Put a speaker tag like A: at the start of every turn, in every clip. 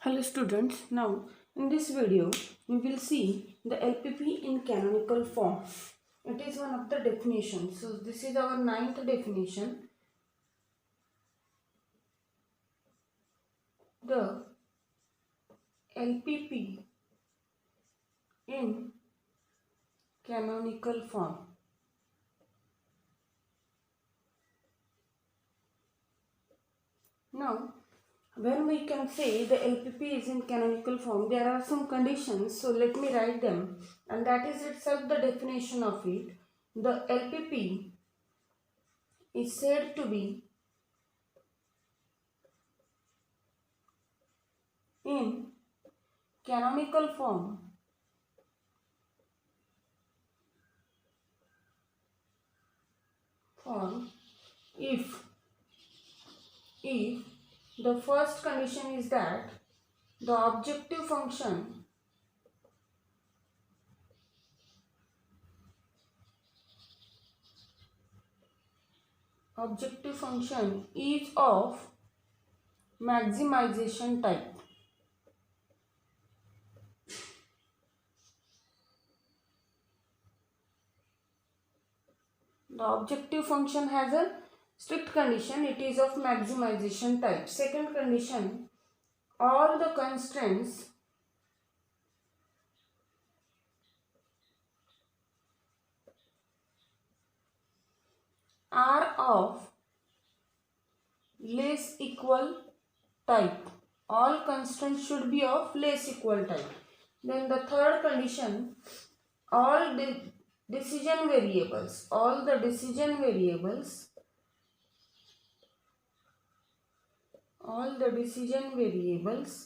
A: Hello students, now in this video we will see the LPP in canonical form. It is one of the definitions. So this is our ninth definition. The LPP in canonical form. Now when we can say the LPP is in canonical form, there are some conditions. So let me write them, and that is itself the definition of it. The LPP is said to be in canonical form if the first condition is that the objective function is of maximization type. The objective function has a strict condition, it is of maximization type. Second condition, all the constraints are of less equal type. All constraints should be of less equal type. Then the third condition, all the decision variables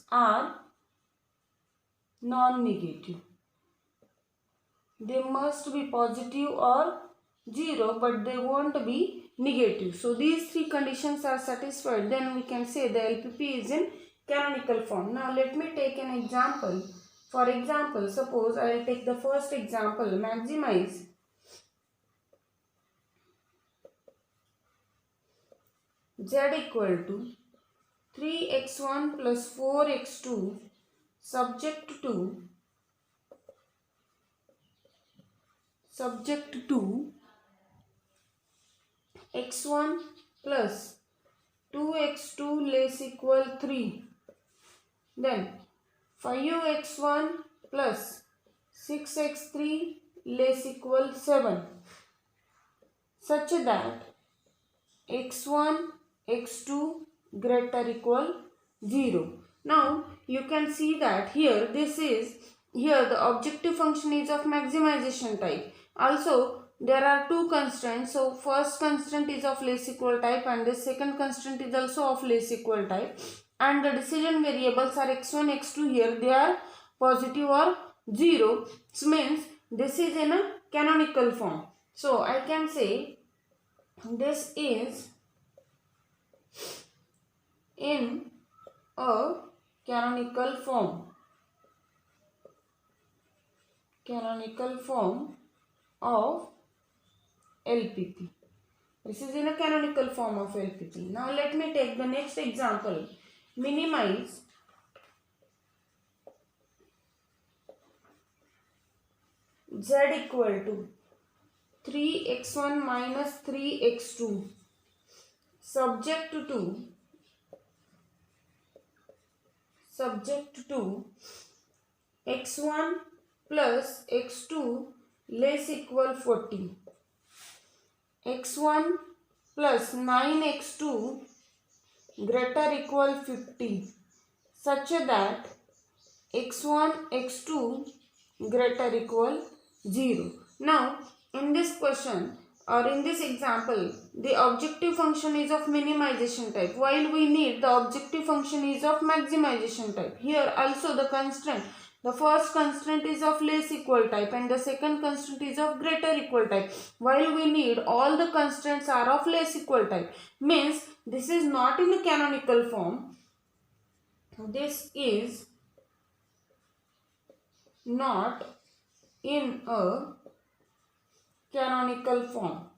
A: are non-negative. They must be positive or 0, but they won't be negative. So these three conditions are satisfied, then we can say the LPP is in canonical form. Now let me take an example. For example, suppose I will take the first example, maximize z equal to 3x1 plus 4x2 subject to x1 plus 2x2 less equal 3. Then 5x1 plus 6x3 less equal 7, such that x1, x2 greater equal 0. Now you can see that here the objective function is of maximization type. Also there are two constraints. So first constraint is of less equal type and the second constraint is also of less equal type. And the decision variables are x1, x2. Here they are positive or 0. Which means this is in a canonical form. So I can say this is in a canonical form of LPP. This is in a canonical form of LPP. Now let me take the next example. Minimize z equal to 3x1 minus 3x2 subject to x1 plus x2 less equal 40, x1 plus 9x2 greater equal 50, such that x1, x2 greater equal 0. Now in this question or in this example, the objective function is of minimization type, while we need the objective function is of maximization type. Here also the constraint, the first constraint is of less equal type and the second constraint is of greater equal type, while we need all the constraints are of less equal type. Means this is not in the canonical form. This is not in a canonical form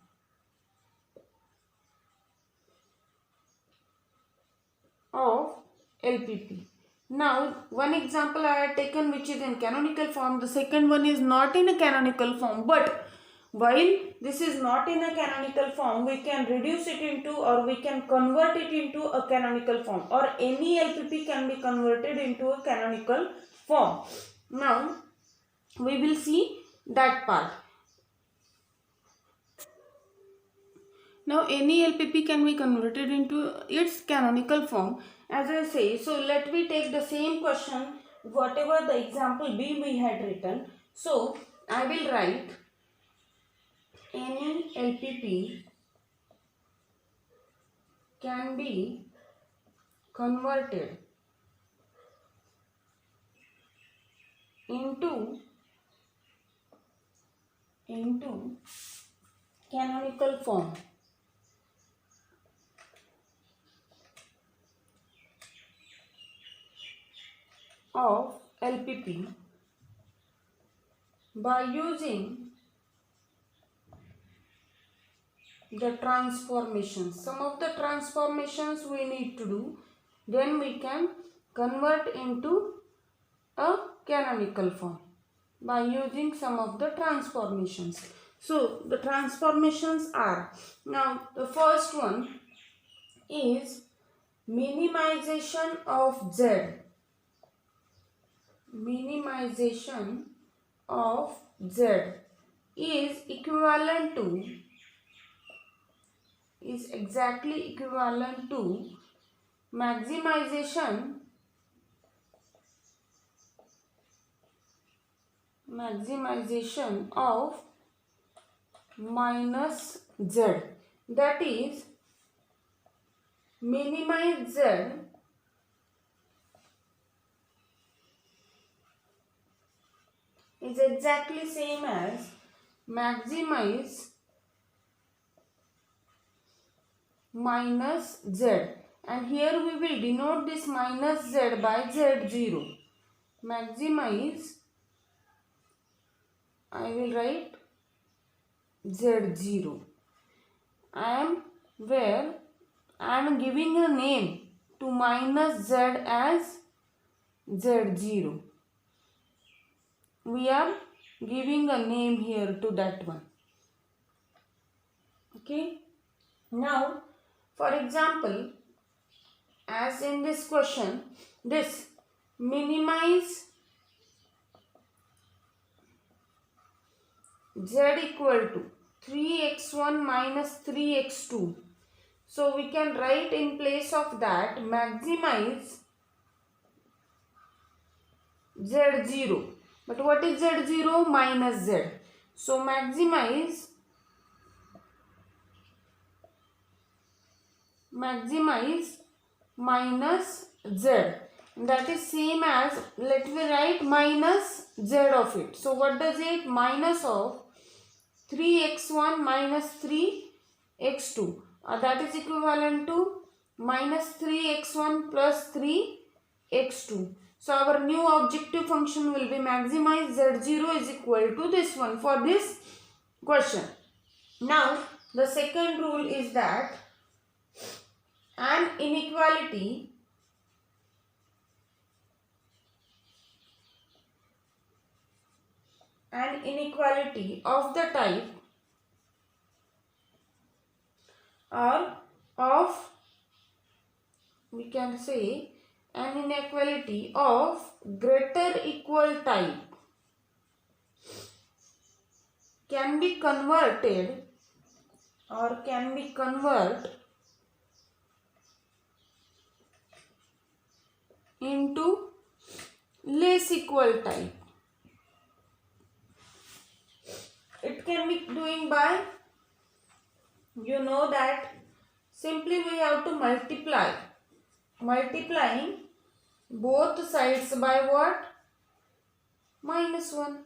A: of LPP. Now, one example I had taken which is in canonical form. The second one is not in a canonical form. But while this is not in a canonical form, we can reduce it into, or we can convert it into a canonical form, or any LPP can be converted into a canonical form. Now, we will see that part. Now, any LPP can be converted into its canonical form, as I say. So, let me take the same question, whatever the example B we had written. So, I will write any LPP can be converted into canonical form. Of LPP by using the transformations. Some of the transformations we need to do, then we can convert into a canonical form by using some of the transformations. So the transformations are, now the first one is minimization of Z. Minimization of Z is equivalent to, is exactly equivalent to maximization of minus Z. That is, minimize Z is exactly same as maximize minus Z, and here we will denote this minus Z by Z0. Maximize, I will write Z0. I am giving a name to minus Z as Z0. We are giving a name here to that one. Okay. Now, for example, as in this question, this minimize Z equal to 3x1 minus 3x2. So we can write in place of that maximize Z0. But what is Z0? Minus Z. So maximize minus Z. That is same as, let me write minus Z of it. So what does it? Minus of 3x1 minus 3x2. That is equivalent to minus 3x1 plus 3x2. So our new objective function will be maximize Z0 is equal to this one for this question. Now the second rule is that an inequality of the type or of, we can say, an inequality of greater equal type can be converted or can be converted into less equal type. It can be doing by, you know that simply we have to multiplying both sides by what? Minus 1.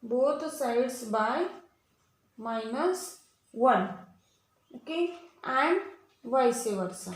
A: Both sides by minus 1. Okay, and vice versa.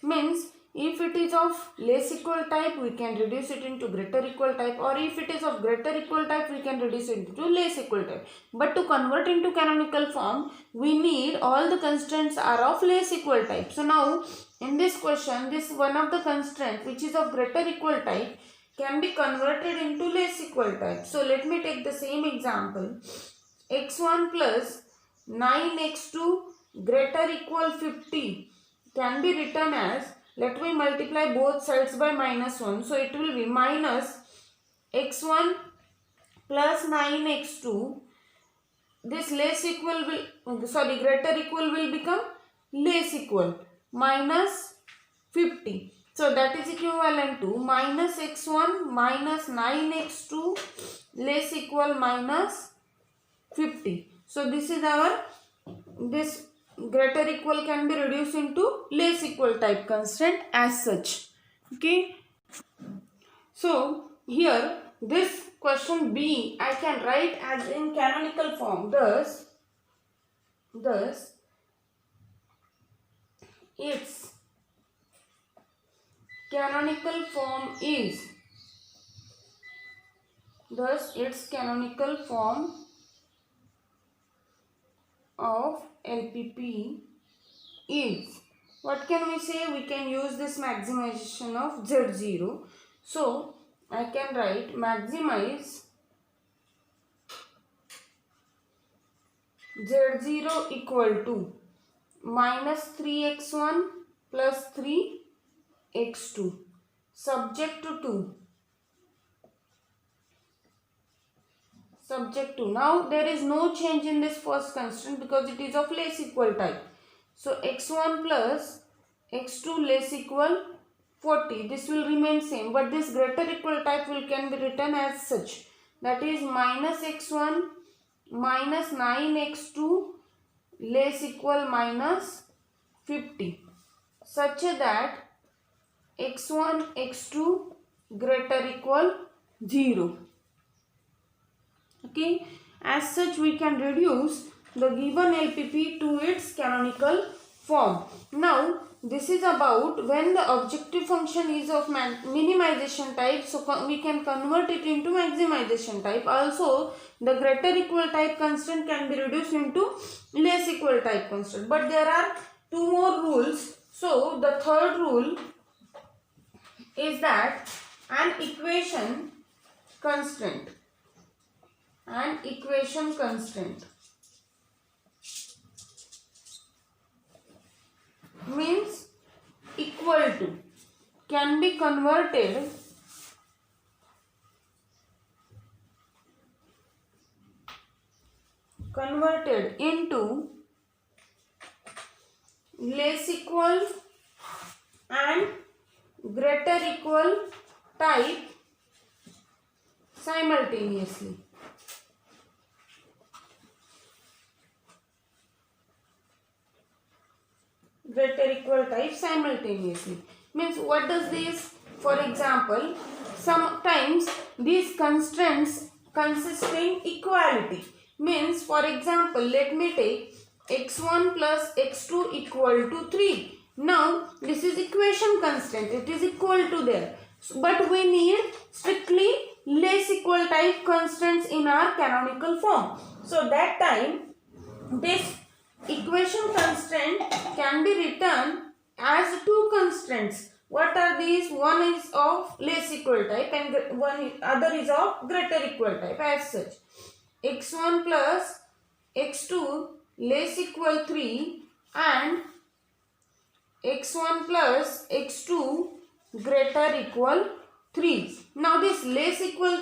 A: Means if it is of less equal type, we can reduce it into greater equal type, or if it is of greater equal type, we can reduce it into less equal type. But to convert into canonical form, we need all the constants are of less equal type. So now in this question, this one of the constraint which is of greater equal type can be converted into less equal type. So let me take the same example. x1 plus 9x2 greater equal 50 can be written as, let me multiply both sides by -1. So it will be minus x1 plus 9x2. This less equal will, greater equal will become less equal, minus 50. So that is equivalent to minus x1 minus 9x2 less equal minus 50. So this is our, this greater equal can be reduced into less equal type constraint as such. Okay. So here this question B I can write as in canonical form. Thus its canonical form is, of LPP is, what can we say? We can use this maximization of Z0. So I can write maximize Z0 equal to minus 3x1 plus 3x2 subject to 2. Now there is no change in this first constraint because it is of less equal type. So x1 plus x2 less equal 40. This will remain same, but this greater equal type can be written as such. That is minus x1 minus 9x2 less equal minus 50, such that x1 x2 greater equal 0. Okay, as such we can reduce the given LPP to its canonical form. Now this is about when the objective function is of minimization type, so we can convert it into maximization type. Also the greater equal type constant can be reduced into less equal type constant. But there are two more rules. So the third rule is that an equation constraint means equal to can be converted into less equal and greater equal type simultaneously. Means what does this? For example, sometimes these constraints consisting equality. Means for example, let me take x1 plus x2 equal to 3. Now this is equation constraint, it is equal to there. But we need strictly less equal type constants in our canonical form. So that time this equation constraint can be written as two constraints. What are these? One is of less equal type and other is of greater equal type as such. x1 plus x2 less equal 3 and x1 plus x2 greater equal 3. Now this less equal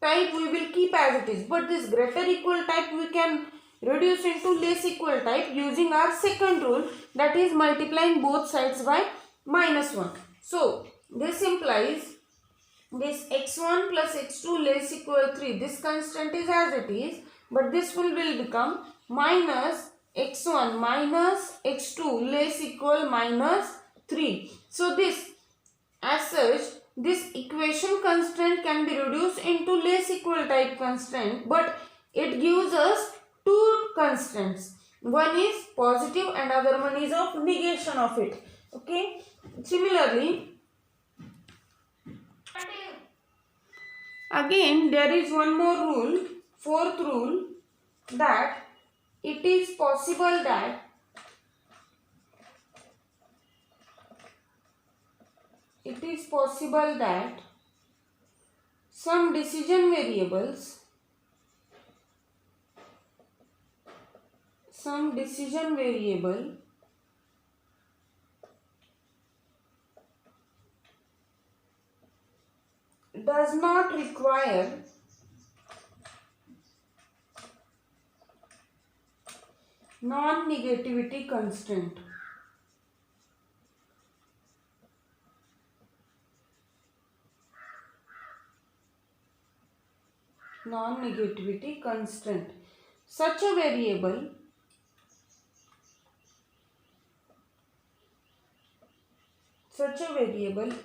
A: type we will keep as it is, but this greater equal type we can reduce into less equal type using our second rule, that is multiplying both sides by -1. So this implies this x1 plus x2 less equal 3, this constant is as it is, but this will become minus x1 minus x2 less equal -3. So this, as such, this equation constraint can be reduced into less equal type constraint, but it gives us two constants. One is positive and other one is of negation of it. Okay. Similarly, again there is one more rule, fourth rule, that it is possible that some decision variables does not require non-negativity constraint. Non-negativity constraint. Such a variable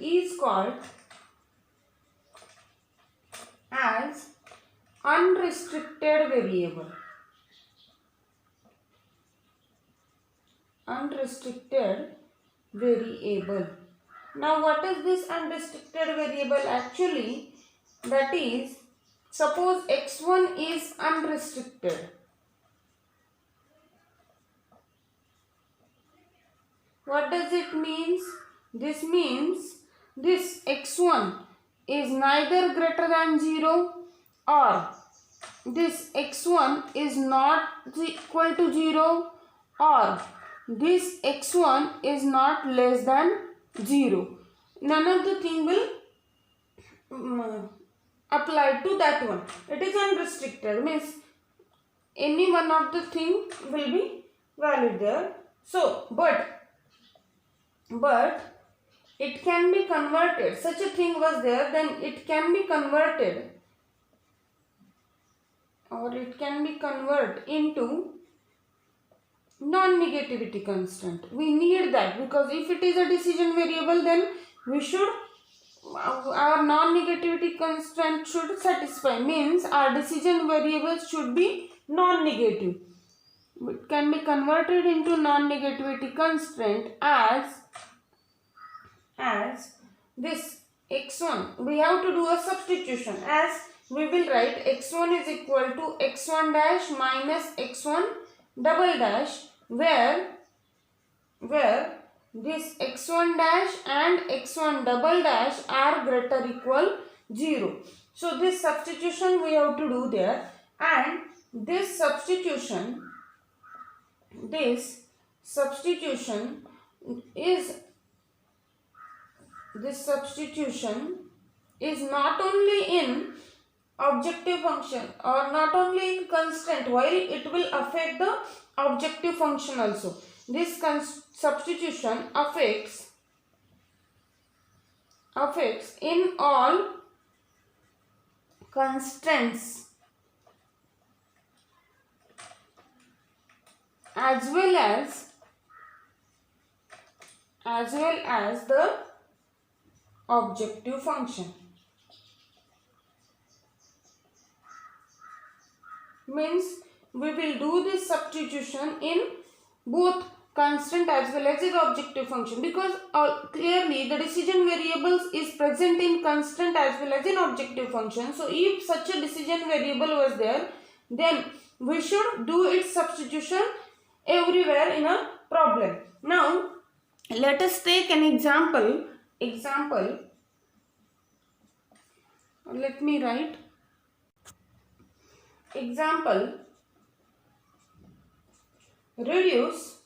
A: is called as unrestricted variable. Unrestricted variable. Now what is this unrestricted variable? Actually, that is, suppose x1 is unrestricted. What does it mean? This means this x1 is neither greater than 0 or this x1 is not equal to 0 or this x1 is not less than 0. None of the thing will apply to that one. It is unrestricted, means any one of the thing will be valid there. So, but it can be converted. Such a thing was there, then it can be converted, or it can be converted into non-negativity constant. We need that, because if it is a decision variable, then we should, our non-negativity constant should satisfy, means our decision variables should be non-negative. It can be converted into non-negativity constraint as this x1. We have to do a substitution, as we will write x1 is equal to x1 dash minus x1 double dash, where this x1 dash and x1 double dash are greater or equal 0. So this substitution we have to do there, and this substitution is not only in objective function or not only in constant, while it will affect the objective function also. This substitution affects in all constants as well as the objective function. Means we will do this substitution in both constant as well as its objective function, because clearly the decision variables is present in constant as well as in objective function. So if such a decision variable was there, then we should do its substitution everywhere in a problem. Now let us take an example. Let me write example. Reduce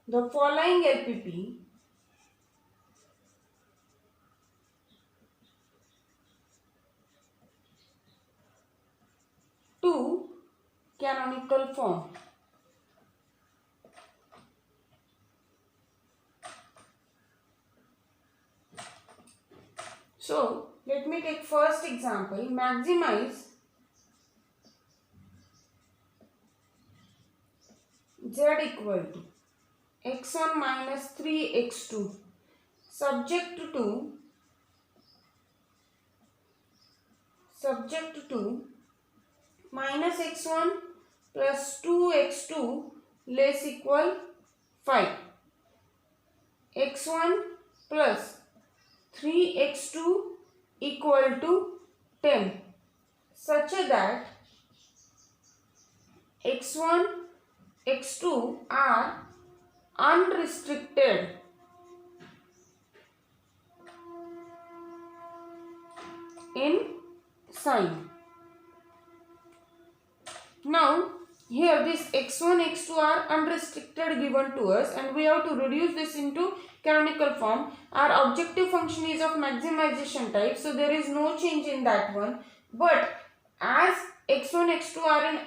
A: the following LPP to canonical form. So let me take first example. Maximize z equal to x1 minus 3x2 subject to minus x1 plus 2x2 less equal 5. 2x1 plus 3x2 equal to 10, such that x1, x2 are unrestricted in sign. Now here this x1, x2 are unrestricted given to us, and we have to reduce this into canonical form. Our objective function is of maximization type, so there is no change in that one. But as x1, x2 are in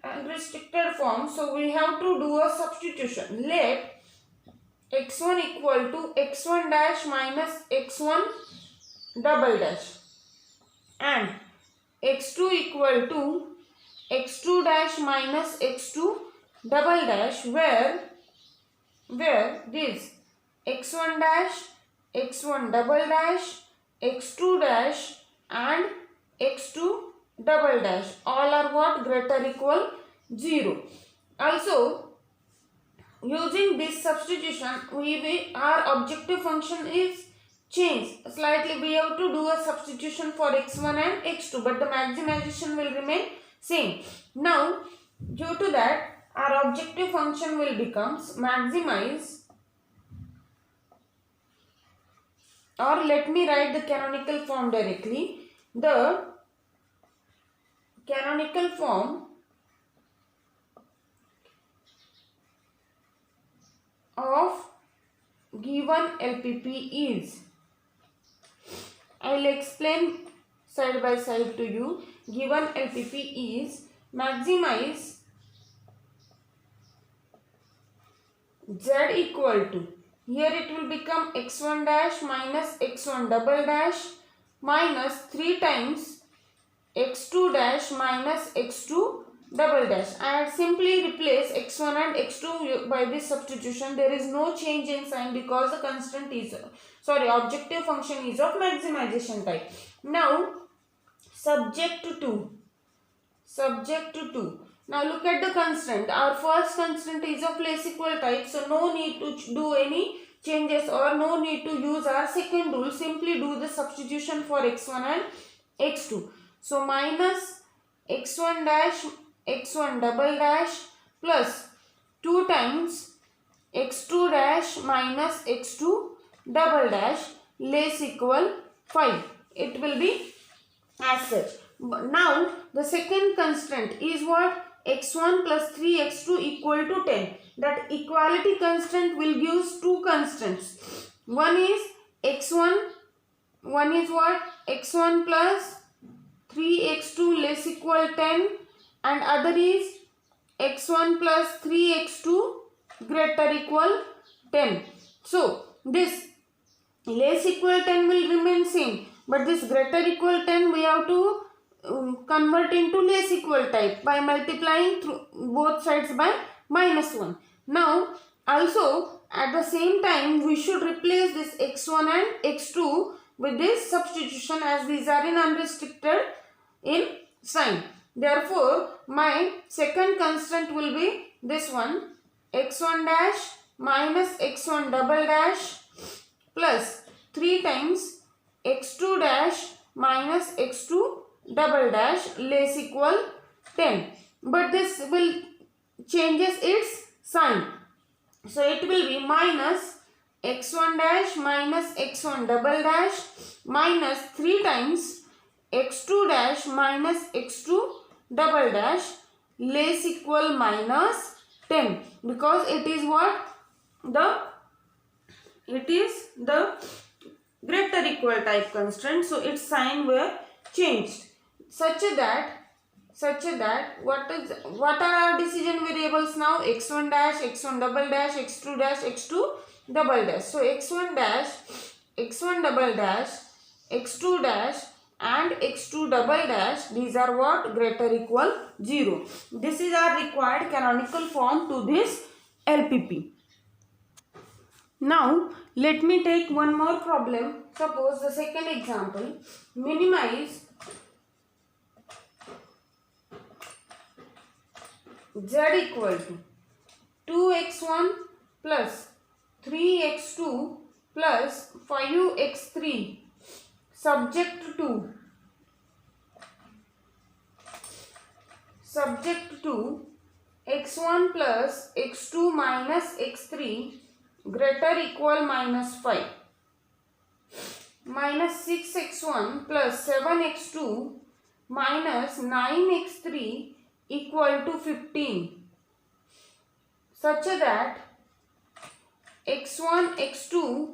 A: unrestricted form, so we have to do a substitution. Let x1 equal to x1 dash minus x1 double dash, and x2 equal to x2 dash minus x2 double dash, where this x1 dash, x1 double dash, x2 dash and x2 double dash all are what? Greater equal 0. Also, using this substitution, our objective function is changed slightly. We have to do a substitution for x1 and x2, but the maximization will remain same. Now, due to that, our objective function will become maximize, or let me write the canonical form directly. The canonical form of given LPP is, I will explain side by side to you. Given LPP is maximize z equal to, here it will become x1 dash minus x1 double dash minus 3 times x2 dash minus x2 double dash. I had simply replace x1 and x2 by this substitution. There is no change in sign because the constant is, objective function is of maximization type. Now, subject to 2. Now look at the constant. Our first constant is of less equal type, so no need to do any changes or no need to use our second rule. Simply do the substitution for x1 and x2. So minus x1 dash x1 double dash plus 2 times x2 dash minus x2 double dash less equal 5. It will be as such. Now the second constant is what? x1 plus 3x2 equal to 10. That equality constant will give two constants. One is x1, one is what? x1 plus 3x2 less equal 10, and other is x1 plus 3x2 greater equal 10. So this less equal 10 will remain same, but this greater equal 10 we have to convert into less equal type by multiplying through both sides by minus 1. Now also at the same time we should replace this x1 and x2 with this substitution, as these are in unrestricted in sign. Therefore my second constant will be this one, x1 dash minus x1 double dash plus 3 times x2 dash minus x2 double dash less equal 10. But this will changes its sign. So it will be minus x1 dash minus x1 double dash minus 3 times x2 dash minus x2 double dash less equal minus 10, because it is what? It is the greater equal type constant, so its sign were changed such that what are our decision variables now? x1 dash, x1 double dash, x2 dash, x2 double dash. So x1 dash, x1 double dash, x2 dash and x2 double dash, these are what? Greater equal 0. This is our required canonical form to this LPP. Now let me take one more problem. Suppose the second example, minimize z equal to 2x1 plus 3x2 plus 5x3 subject to x1 plus x2 minus x3 greater equal minus 5 minus 6x1 plus 7x2 minus 9x3 equal to 15 such that x1 x2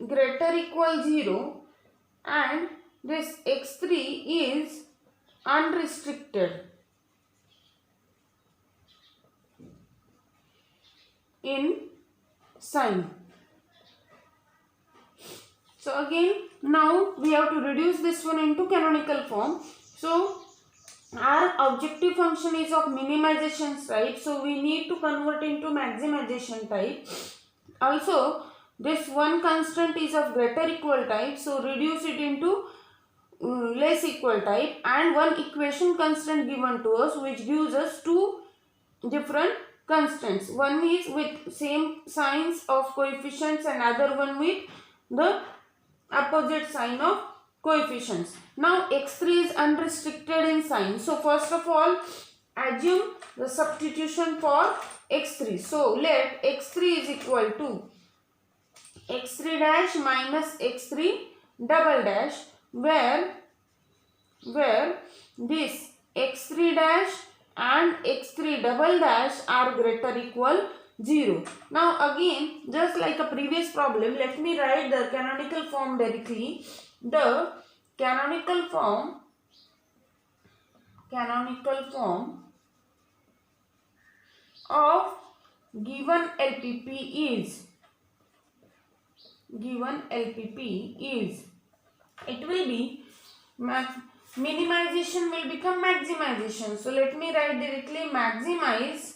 A: greater equal 0 and this x3 is unrestricted in sign. So again now we have to reduce this one into canonical form. So our objective function is of minimization type, so we need to convert into maximization type. Also this one constant is of greater equal type, so reduce it into less equal type, and one equation constant given to us which gives us two different constants. One is with same signs of coefficients and other one with the opposite sign of coefficients. Now x3 is unrestricted in sign. So first of all assume the substitution for x3. So let x3 is equal to x3 dash minus x3 double dash, where this x3 dash and x3 double dash are greater equal 0. Now again, just like a previous problem, let me write the canonical form directly. The canonical form of given LPP is, it will be minimization will become maximization. So let me write directly maximize.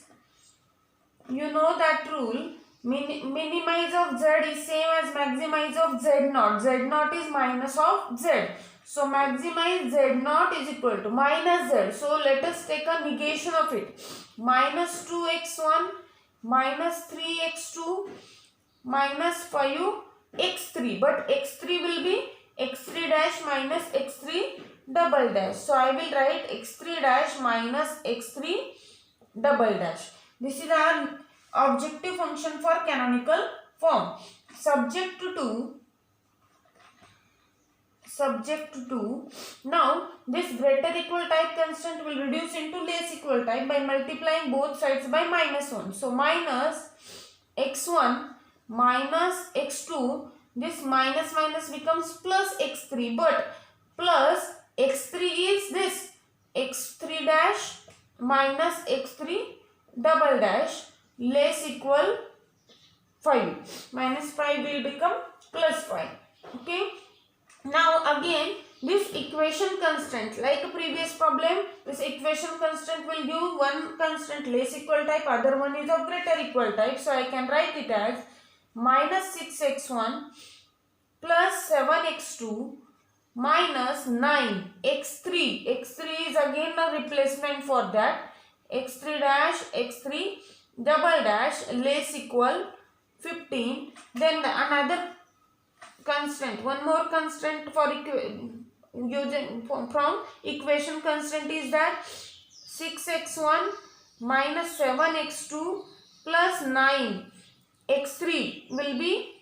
A: You know that rule, minimize of z is same as maximize of z naught. Z naught is minus of z. So maximize z naught is equal to minus z. So let us take a negation of it. Minus 2x1 minus 3x2 minus 5x3. But x3 will be x3 dash minus x3 double dash. So I will write x3 dash minus x3 double dash. This is our objective function for canonical form. Subject to now this greater equal type constant will reduce into less equal type by multiplying both sides by minus 1. So minus x1 minus x2, this minus minus becomes plus x3, but plus x3 is this x3 dash minus x3 double dash less equal 5. Minus 5 will become plus 5. Okay. Now again this equation constant, like a previous problem, this equation constant will give one constant less equal type, other one is of greater equal type. So I can write it as minus 6x1 plus 7x2 minus 9x3. x3 is again a replacement for that. x3 dash x3 double dash less equal 15. Then another constant, one more constant for using from equation constant is that 6x1 minus 7x2 plus 9x3 will be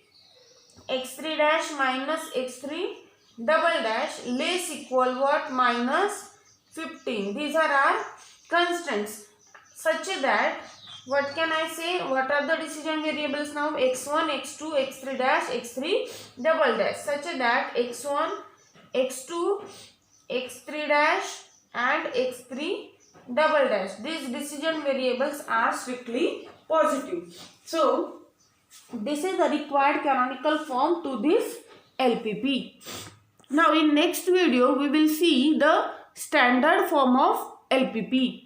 A: x3 dash minus x3 double dash less equal what? Minus 15. These are our constants, such that what can I say? What are the decision variables now? x1, x2, x3 dash, x3 double dash, such that x1, x2, x3 dash and x3 double dash. These decision variables are strictly positive. So this is the required canonical form to this LPP. Now in next video we will see the standard form of LPP.